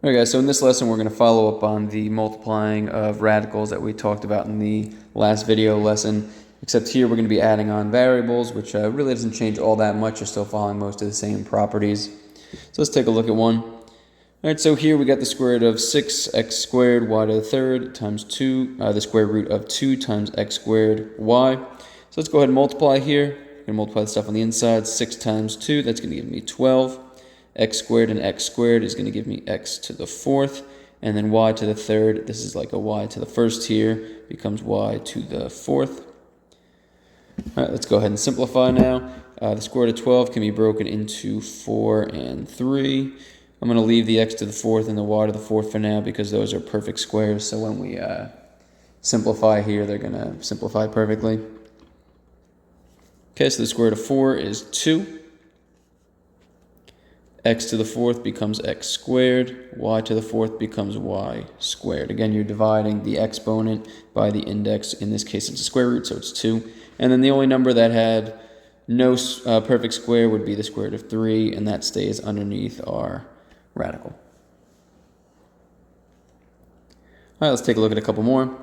Alright guys, so in this lesson we're going to follow up on the multiplying of radicals that we talked about in the last video lesson, except here we're going to be adding on variables, which really doesn't change all that much. You're still following most of the same properties. So let's take a look at one. Alright, so here we got the square root of 6x squared y to the third times 2, the square root of 2 times x squared y. So let's go ahead and multiply here. We're going to multiply the stuff on the inside. 6 times 2, that's going to give me 12. X squared and x squared is going to give me x to the fourth, and then y to the third, this is like a y to the first here, becomes y to the fourth. Alright, let's go ahead and simplify now. The square root of 12 can be broken into 4 and 3. I'm going to leave the x to the fourth and the y to the fourth for now because those are perfect squares, so when we simplify here, they're going to simplify perfectly. Okay, so the square root of 4 is 2. X to the fourth becomes x squared, y to the fourth becomes y squared. Again, you're dividing the exponent by the index. In this case, it's a square root, so it's 2. And then the only number that had no perfect square would be the square root of 3, and that stays underneath our radical. All right, let's take a look at a couple more.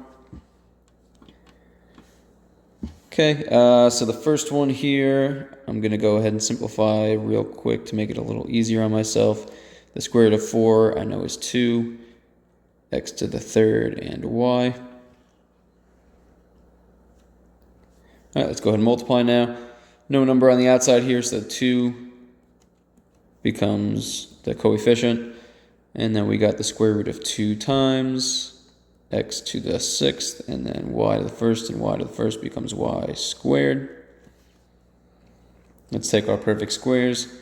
Okay, so the first one here, I'm going to go ahead and simplify real quick to make it a little easier on myself. The square root of 4 I know is 2, x to the third, and y. All right, let's go ahead and multiply now. No number on the outside here, so 2 becomes the coefficient. And then we got the square root of 2 times x to the sixth, and then y to the first, and y to the first becomes y squared. Let's take our perfect squares.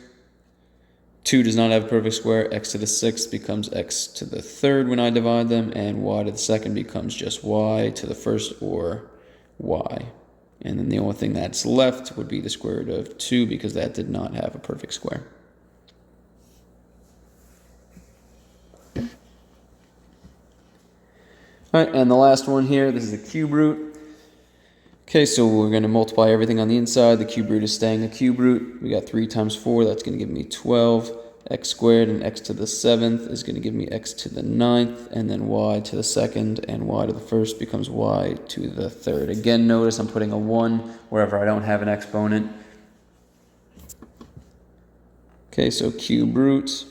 2 does not have a perfect square. X to the sixth becomes x to the third when I divide them, and y to the second becomes just y to the first, or y. And then the only thing that's left would be the square root of 2 because that did not have a perfect square. All right, and the last one here, this is the cube root. Okay, so we're going to multiply everything on the inside. The cube root is staying a cube root. We got 3 times 4, that's going to give me 12. X squared and x to the seventh is going to give me x to the ninth, and then y to the second, and y to the first becomes y to the third. Again, notice I'm putting a 1 wherever I don't have an exponent. Okay, so cube root,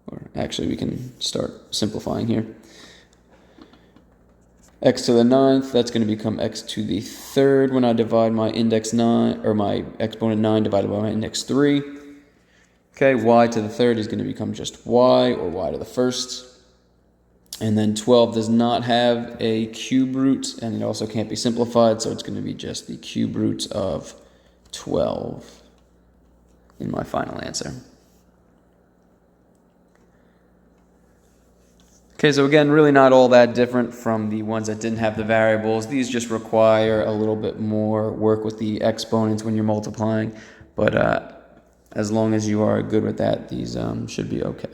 or actually we can start simplifying here. X to the ninth, that's going to become x to the third when I divide my index 9, or my exponent 9 divided by my index 3. Okay, y to the third is going to become just y, or y to the first. And then 12 does not have a cube root, and it also can't be simplified, so it's going to be just the cube root of 12 in my final answer. Okay, so again, really not all that different from the ones that didn't have the variables. These just require a little bit more work with the exponents when you're multiplying, but as long as you are good with that, these should be okay.